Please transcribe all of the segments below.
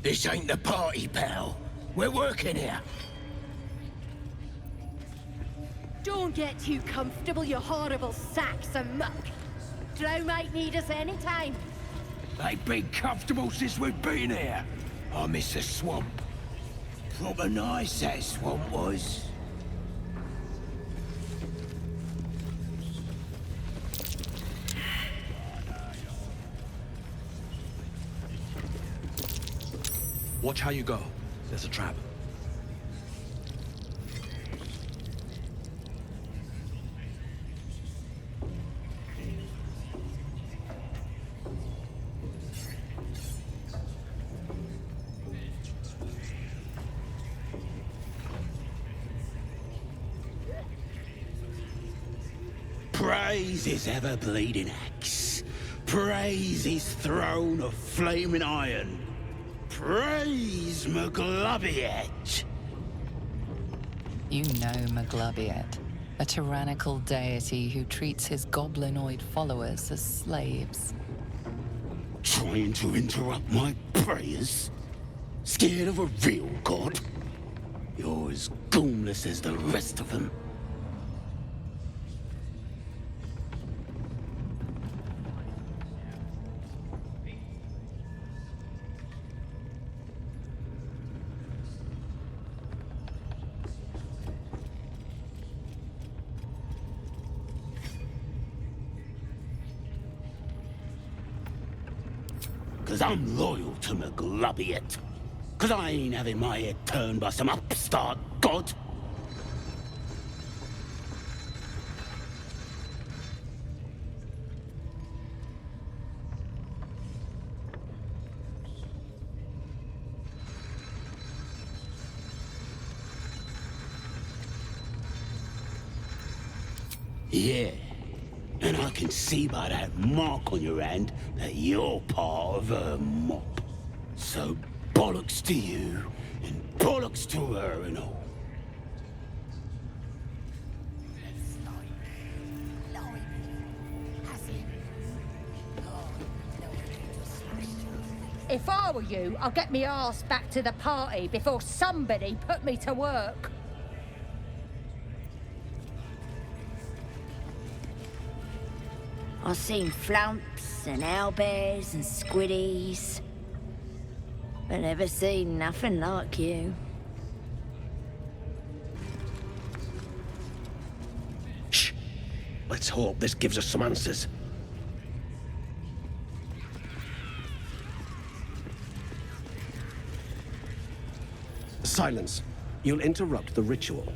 This ain't the party, pal. We're working here. Don't get too comfortable, you horrible sacks of muck. Drow might need us anytime. Ain't been comfortable since we've been here. I miss the swamp. Proper nice that swamp was. Watch how you go. There's a trap. Praise his ever-bleeding axe. Praise his throne of flaming iron. Praise Maglubiet. You know Maglubiet, a tyrannical deity who treats his goblinoid followers as slaves. Trying to interrupt my prayers? Scared of a real god? You're as goonless as the rest of them. Cause I'm loyal to Maglubiet. Cause I ain't having my head turned by some upstart god. Yeah. And I can see by that mark on your hand that you're part of her mob. So bollocks to you, and bollocks to her and all. If I were you, I'd get me arse back to the party before somebody put me to work. I've seen flumps and owlbears and squiddies, but never seen nothing like you. Shh! Let's hope this gives us some answers. Silence. You'll interrupt the ritual.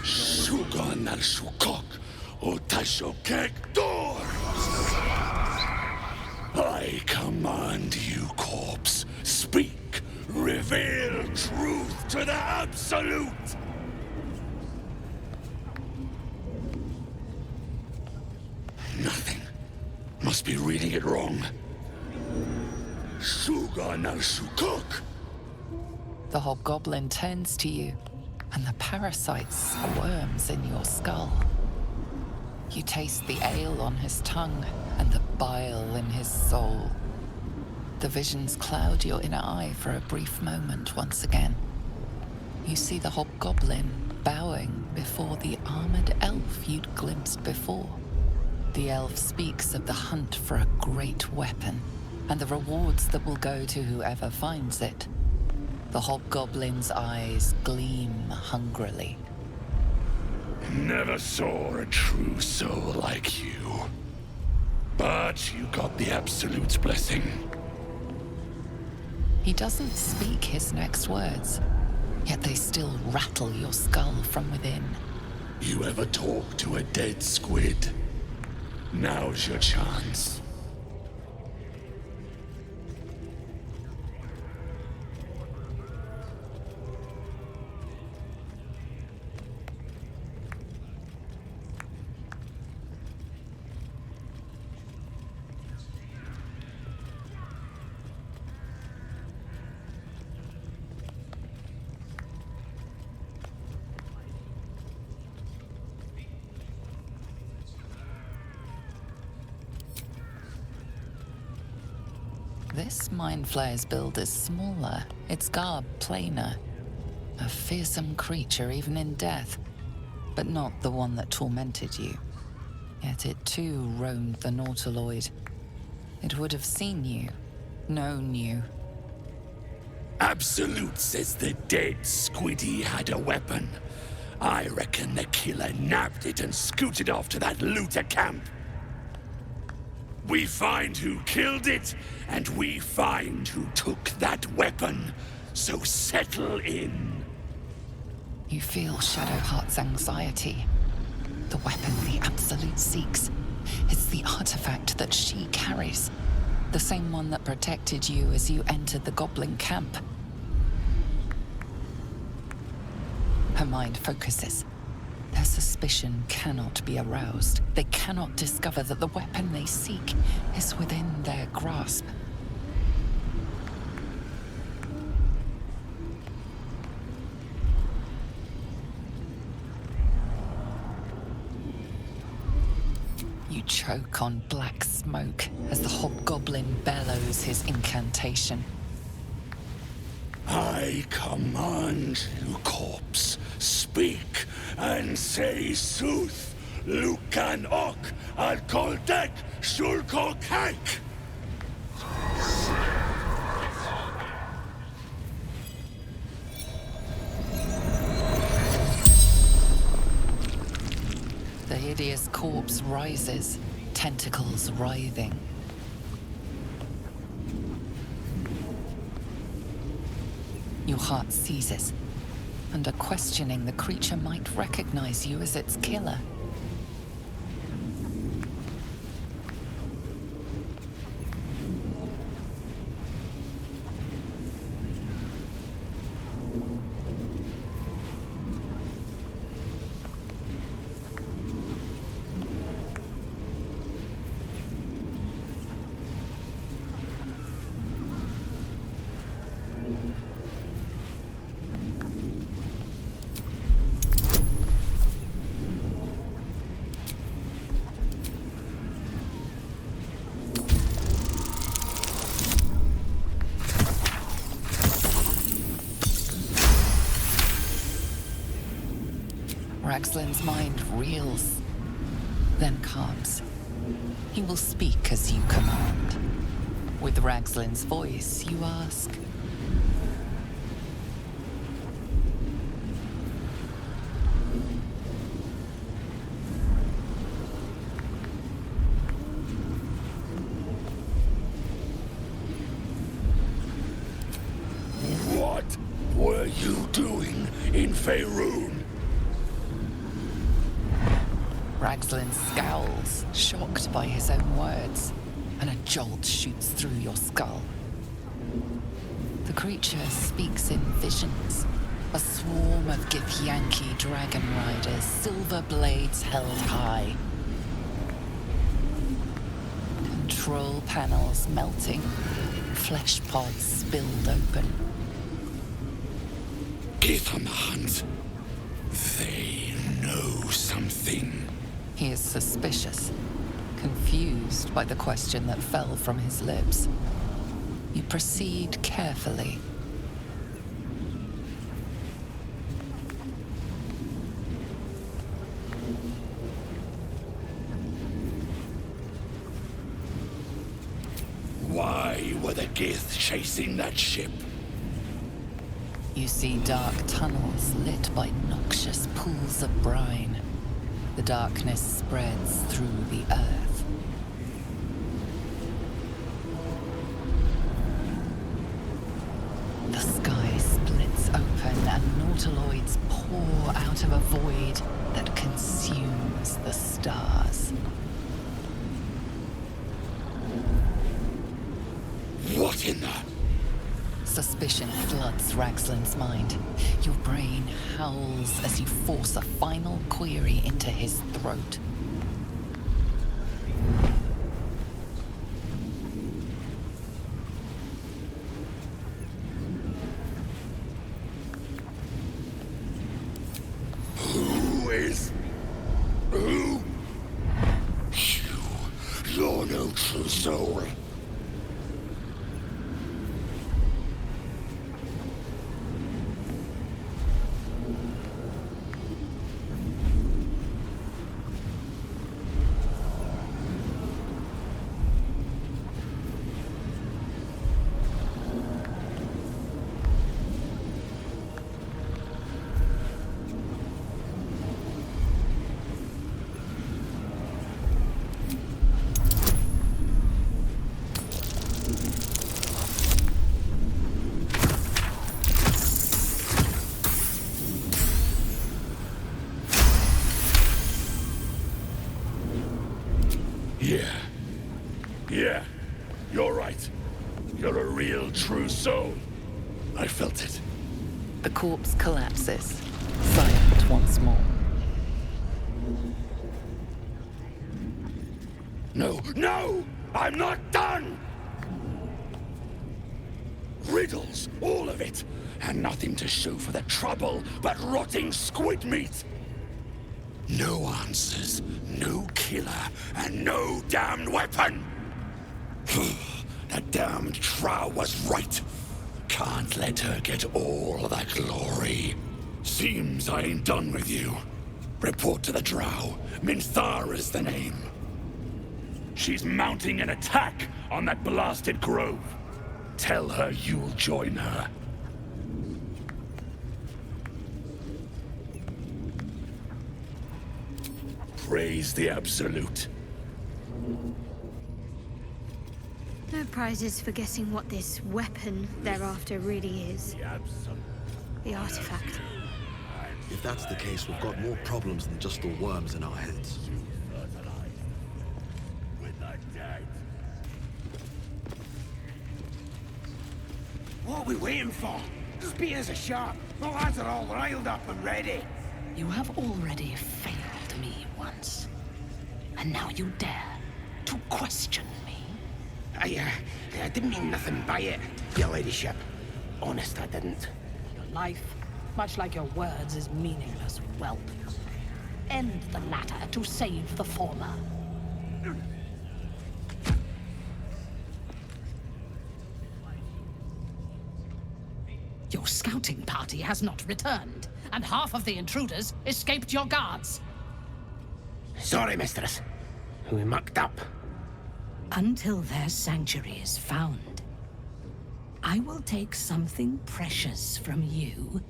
Shugan al Shukok, Utashokek Dor! I command you, corpse. Speak. Reveal truth to the Absolute! Nothing. Must be reading it wrong. Shugan al Shukok! The hobgoblin turns to you, and the parasite squirms in your skull. You taste the ale on his tongue and the bile in his soul. The visions cloud your inner eye for a brief moment once again. You see the hobgoblin bowing before the armored elf you'd glimpsed before. The elf speaks of the hunt for a great weapon and the rewards that will go to whoever finds it. The hobgoblin's eyes gleam hungrily. Never saw a true soul like you. But you got the Absolute's blessing. He doesn't speak his next words, yet they still rattle your skull from within. You ever talk to a dead squid? Now's your chance. This mind flayer's build is smaller, its garb plainer. A fearsome creature even in death, but not the one that tormented you. Yet it too roamed the Nautiloid. It would have seen you, known you. Absolute says the dead Squiddy had a weapon. I reckon the killer nabbed it and scooted off to that looter camp. We find who killed it, and we find who took that weapon. So settle in. You feel Shadowheart's anxiety. The weapon the Absolute seeks. It's the artifact that she carries. The same one that protected you as you entered the goblin camp. Her mind focuses. Their suspicion cannot be aroused. They cannot discover that the weapon they seek is within their grasp. You choke on black smoke as the hobgoblin bellows his incantation. I command you, corpse, speak and say sooth. Lucan ok al koldek shulko kike. The hideous corpse rises, tentacles writhing. Your heart seizes. Under questioning, the creature might recognize you as its killer. Ragzlin's mind reels, then calms. He will speak as you command. With Ragzlin's voice, you ask. What were you doing in Faerun? Ragzlin scowls, shocked by his own words, and a jolt shoots through your skull. The creature speaks in visions, a swarm of Githyanki dragon riders, silver blades held high. Control panels melting, flesh pods spilled open. Githyanki. They know something. He is suspicious, confused by the question that fell from his lips. You proceed carefully. Why were the Gith chasing that ship? You see dark tunnels lit by noxious pools of brine. The darkness spreads through the earth. The sky splits open and nautiloids pour out of a void that consumes the stars. What in the... Suspicion floods Ragzlin's mind. Your brain howls as you force a final query into his throat. Who is... Who? You're no true soul. real true soul. I felt it. The corpse collapses, silent once more. No, no! I'm not done! Riddles, all of it, and nothing to show for the trouble but rotting squid meat. No answers, no killer, and no damned weapon. The damned Drow was right. Can't let her get all of that glory. Seems I ain't done with you. Report to the Drow. Minthara's the name. She's mounting an attack on that blasted grove. Tell her you'll join her. Praise the Absolute. No prizes for guessing what this weapon they're after really is. The artifact. If that's the case, we've got more problems than just the worms in our heads. What are we waiting for? Spears are sharp. The lads are all riled up and ready. You have already failed me once. And now you dare to question me. I didn't mean nothing by it, your ladyship. Honest, I didn't. Your life, much like your words, is meaningless, whelp. End the latter to save the former. Your scouting party has not returned, and half of the intruders escaped your guards. Sorry, mistress. We mucked up. Until their sanctuary is found, I will take something precious from you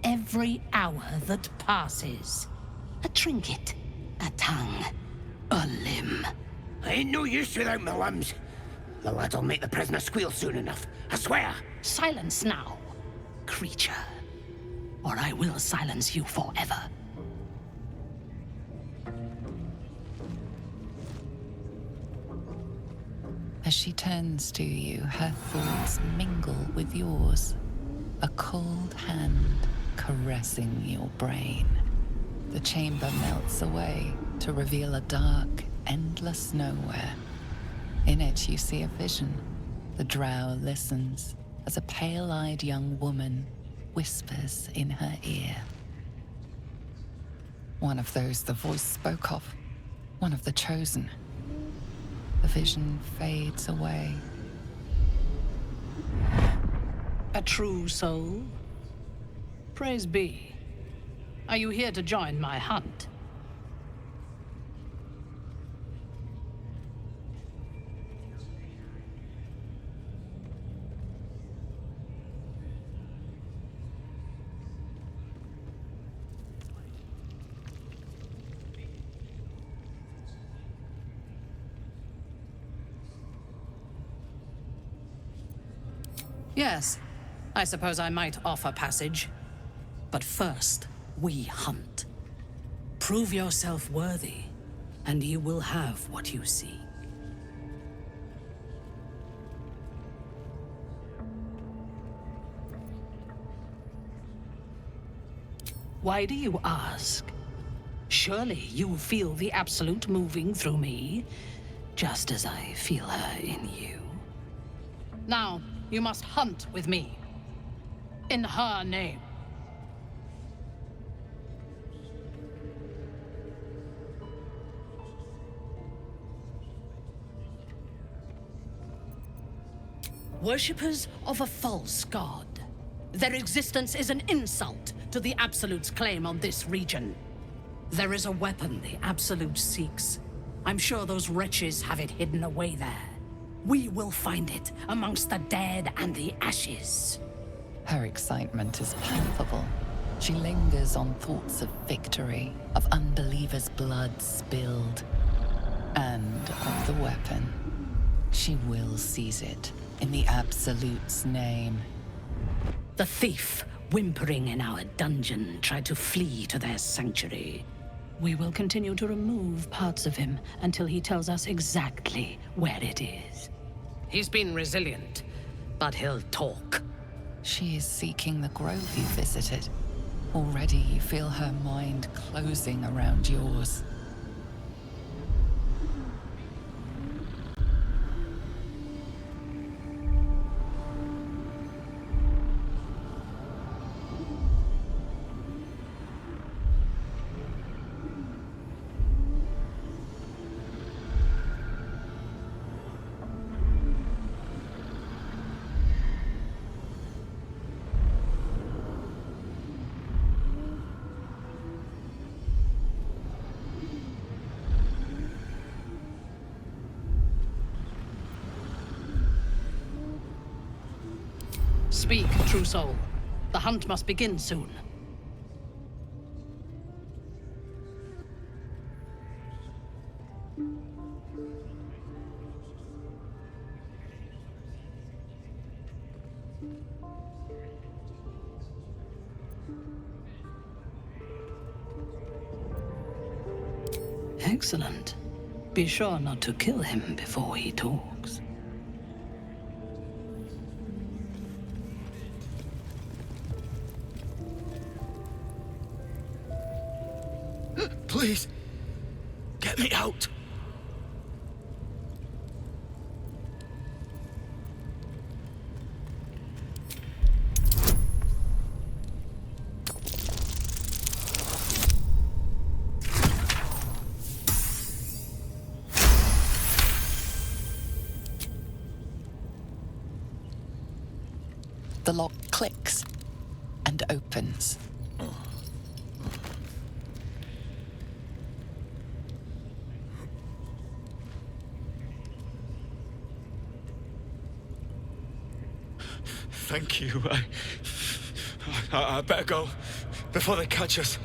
every hour that passes. A trinket, a tongue, a limb. I ain't no use without my limbs. The lads will make the prisoner squeal soon enough, I swear. Silence now, creature, or I will silence you forever. As she turns to you, her thoughts mingle with yours. A cold hand caressing your brain. The chamber melts away to reveal a dark, endless nowhere. In it, you see a vision. The drow listens as a pale-eyed young woman whispers in her ear. One of those the voice spoke of. One of the chosen. The vision fades away. A true soul? Praise be. Are you here to join my hunt? Yes, I suppose I might offer passage. But first, we hunt. Prove yourself worthy, and you will have what you seek. Why do you ask? Surely you feel the Absolute moving through me, just as I feel her in you. Now, you must hunt with me. In her name. Worshippers of a false god. Their existence is an insult to the Absolute's claim on this region. There is a weapon the Absolute seeks. I'm sure those wretches have it hidden away there. We will find it amongst the dead and the ashes. Her excitement is palpable. She lingers on thoughts of victory, of unbelievers' blood spilled, and of the weapon. She will seize it, in the Absolute's name. The thief, whimpering in our dungeon, tried to flee to their sanctuary. We will continue to remove parts of him until he tells us exactly where it is. He's been resilient, but he'll talk. She is seeking the grove you visited. Already you feel her mind closing around yours. Speak, true soul. The hunt must begin soon. Excellent. Be sure not to kill him before he talks. Please, get me out. The lock clicks and opens. Thank you. I better go before they catch us.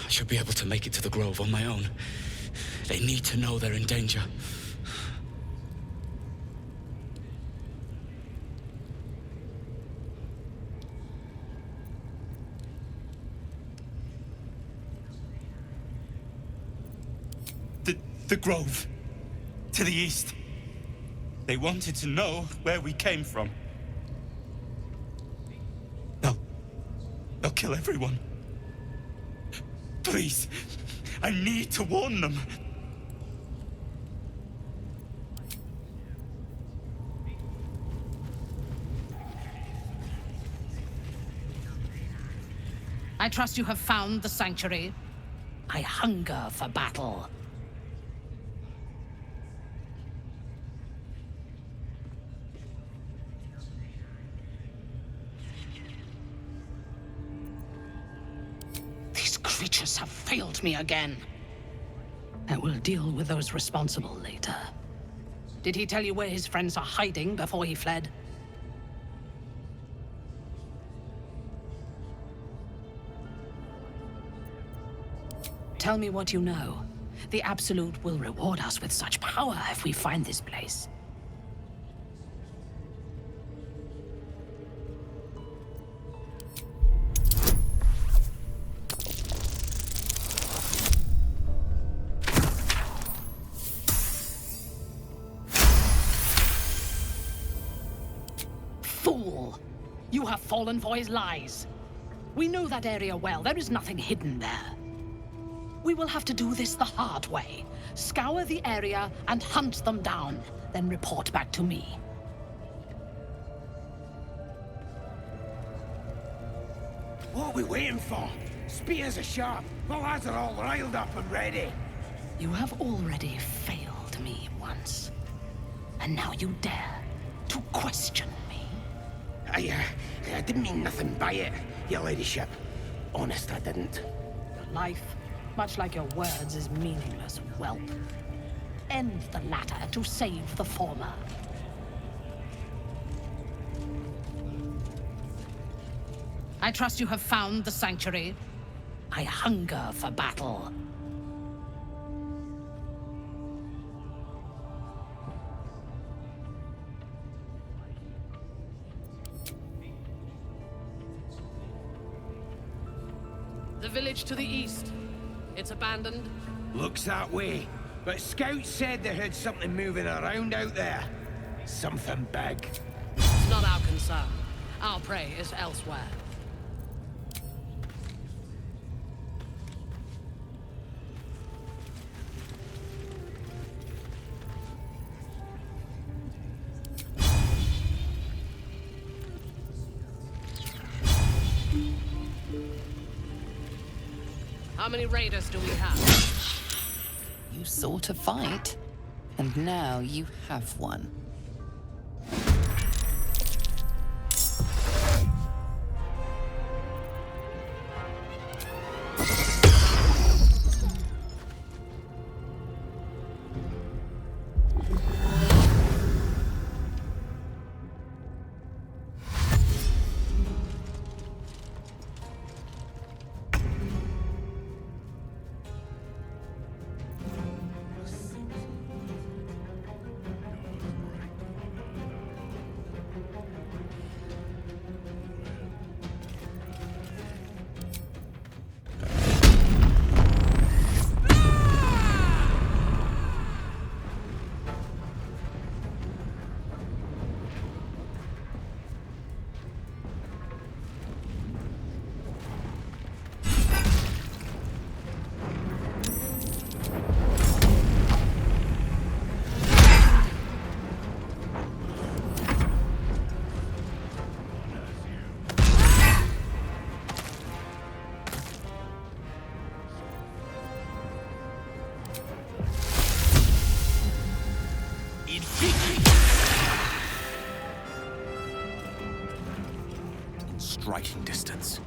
I should be able to make it to the grove on my own. They need to know they're in danger. The grove. To the east. They wanted to know where we came from. They'll kill everyone. Please, I need to warn them. I trust you have found the sanctuary. I hunger for battle. Creatures have failed me again. I will deal with those responsible later. Did he tell you where his friends are hiding before he fled? Tell me what you know. The Absolute will reward us with such power if we find this place. Fool! You have fallen for his lies. We know that area well. There is nothing hidden there. We will have to do this the hard way. Scour the area and hunt them down, then report back to me. What are we waiting for? Spears are sharp. The lads are all riled up and ready. You have already failed me once. And now you dare to question me. I didn't mean nothing by it, your ladyship. Honest, I didn't. Your life, much like your words, is meaningless, whelp. End the latter to save the former. I trust you have found the sanctuary. I hunger for battle. The village to the east. It's abandoned. Looks that way. But scouts said they heard something moving around out there. something big. It's not our concern. Our prey is elsewhere. How many raiders do we have? You sought a fight, and now you have one. Striking distance.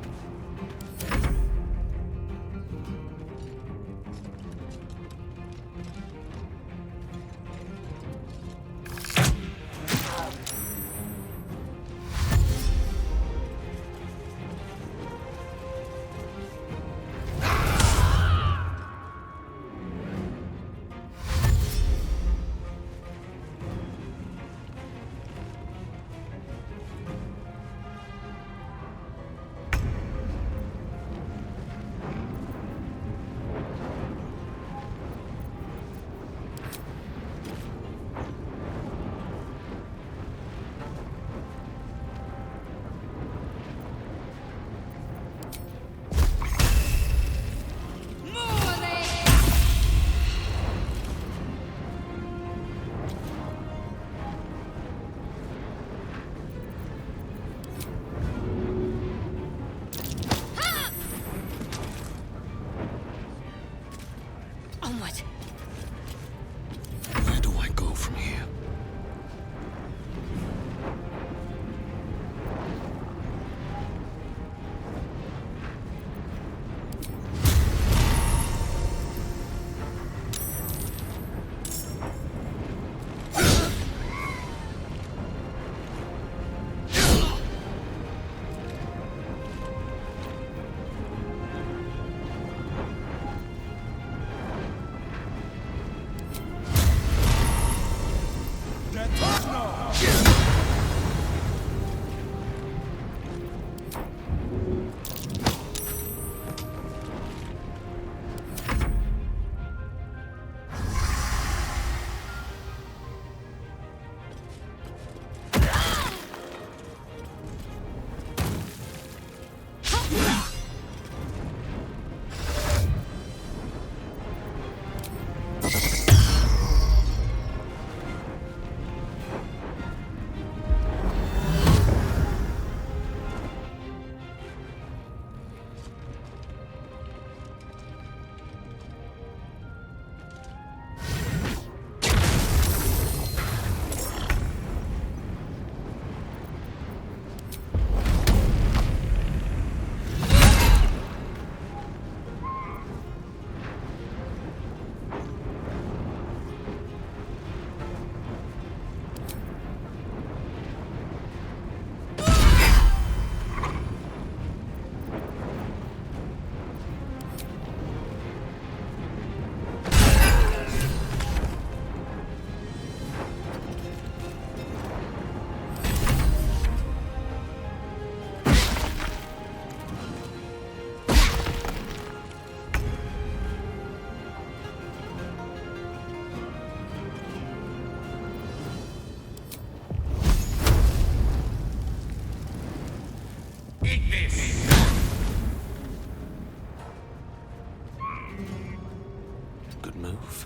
move.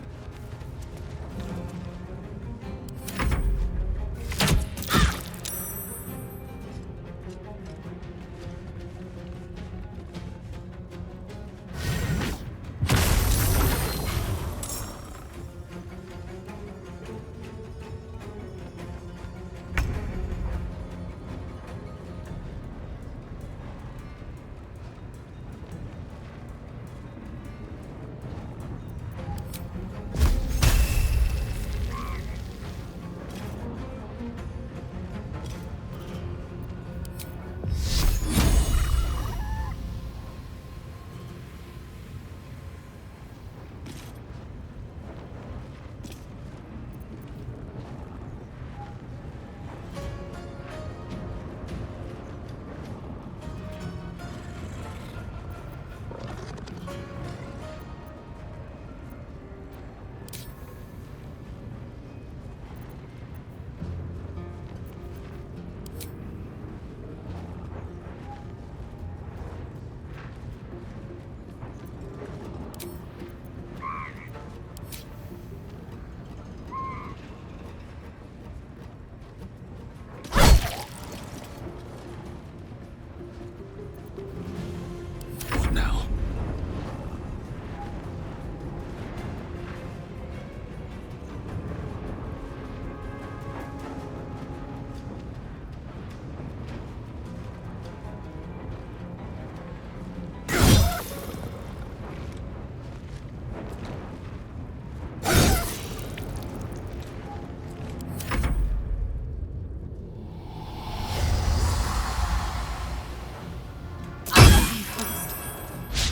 What now?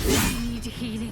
I need healing.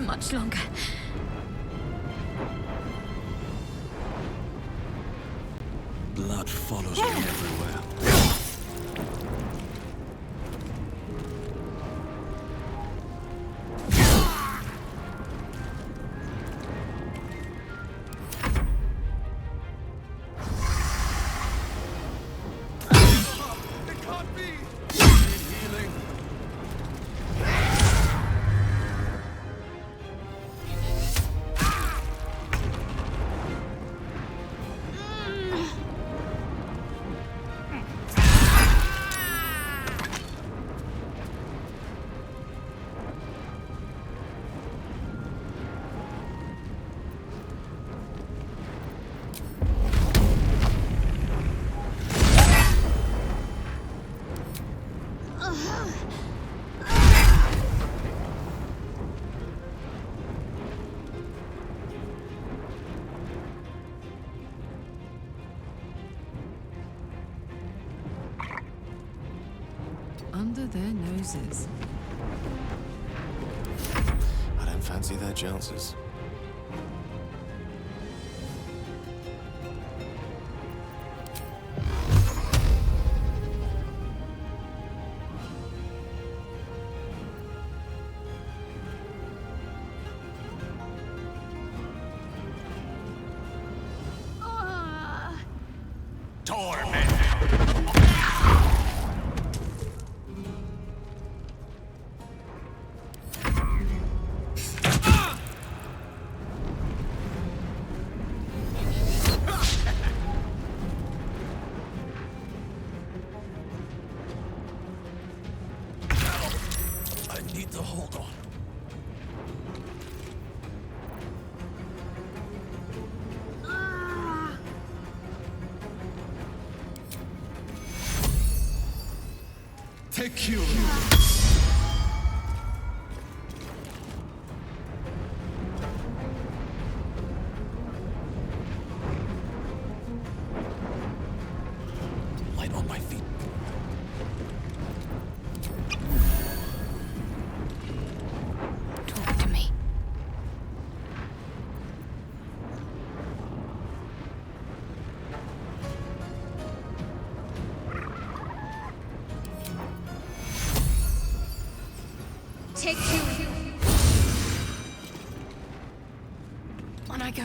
Much longer. Blood follows me everywhere. It can't be! I need healing. loses. I don't fancy their chances. Need to hold on. Take you. Light on my feet. Talk to me. Take you. On I go.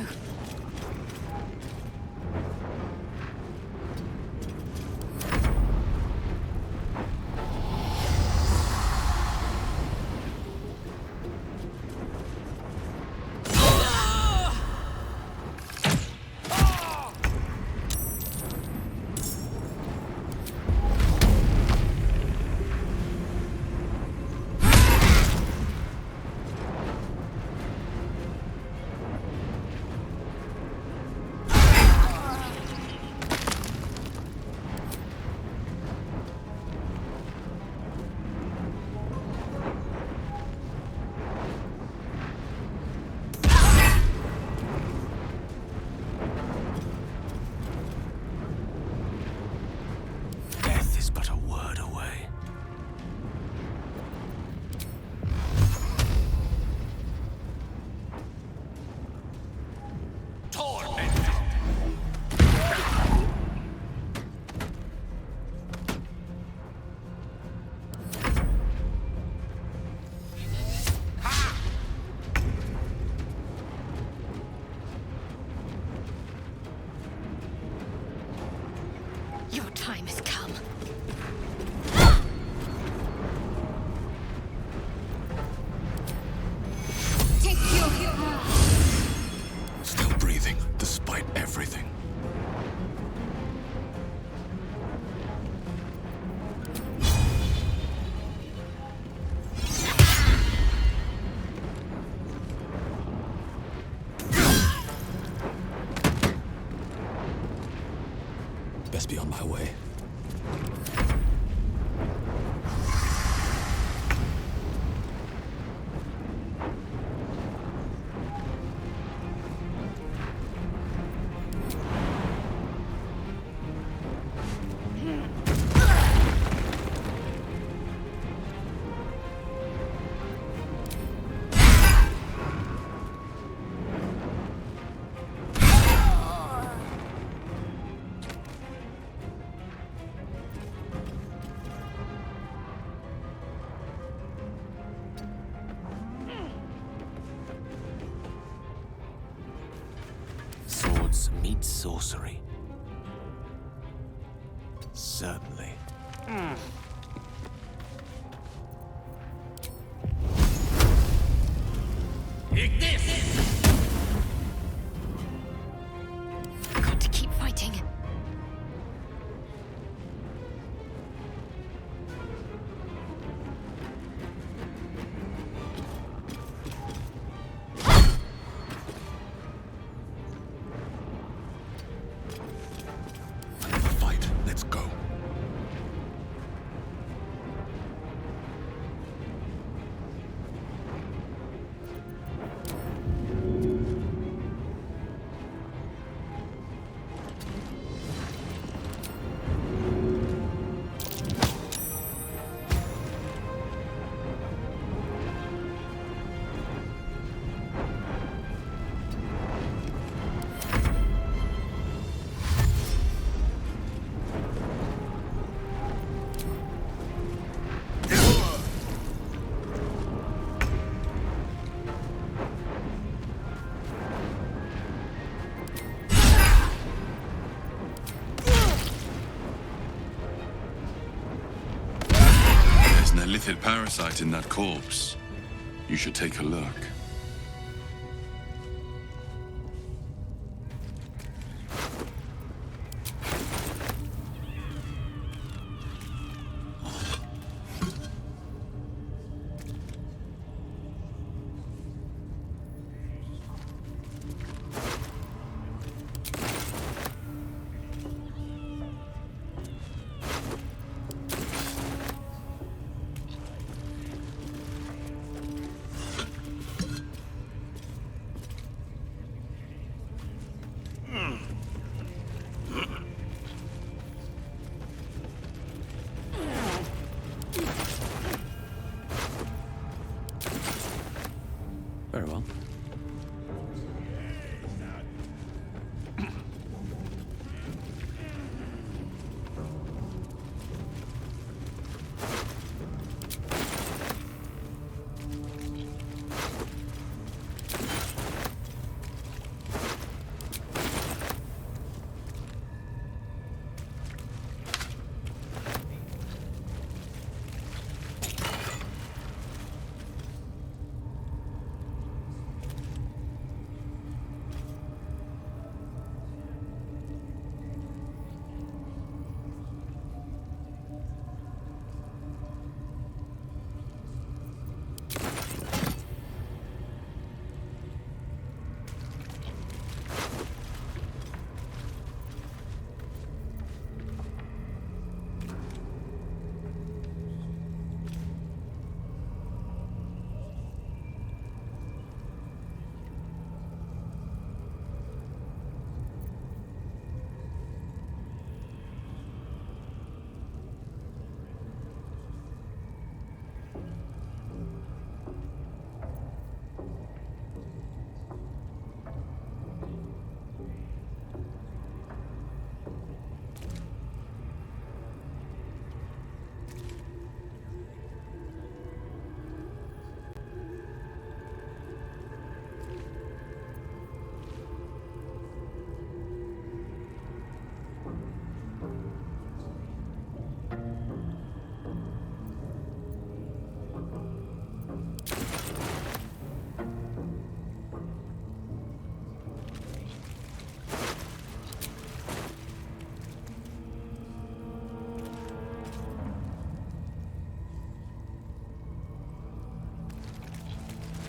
Your time has come. Take your Still breathing, despite everything. Best be on my way. Swords meet sorcery. Certainly. got to keep fighting. Another fight. Let's go. counterfeit parasite in that corpse. You should take a look. Very well.